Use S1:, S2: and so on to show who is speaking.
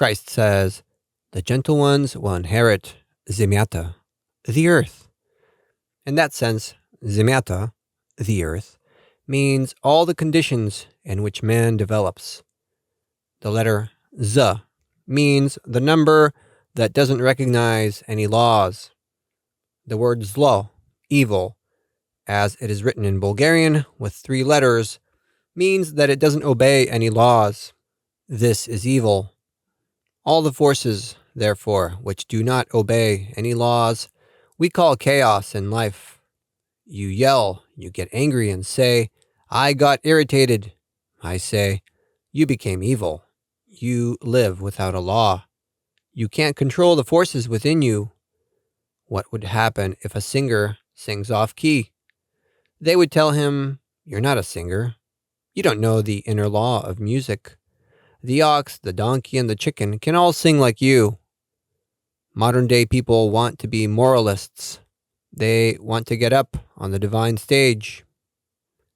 S1: Christ says, the gentle ones will inherit Zemyata, the earth. In that sense, Zemyata, the earth, means all the conditions in which man develops. The letter Z means the number that doesn't recognize any laws. The word zlo, evil, as it is written in Bulgarian with 3 letters, means that it doesn't obey any laws. This is evil. All the forces, therefore, which do not obey any laws, we call chaos in life. You yell, you get angry and say, I got irritated. I say, you became evil. You live without a law. You can't control the forces within you. What would happen if a singer sings off key? They would tell him, you're not a singer. You don't know the inner law of music. The ox, the donkey, and the chicken can all sing like you. Modern day people want to be moralists. They want to get up on the divine stage.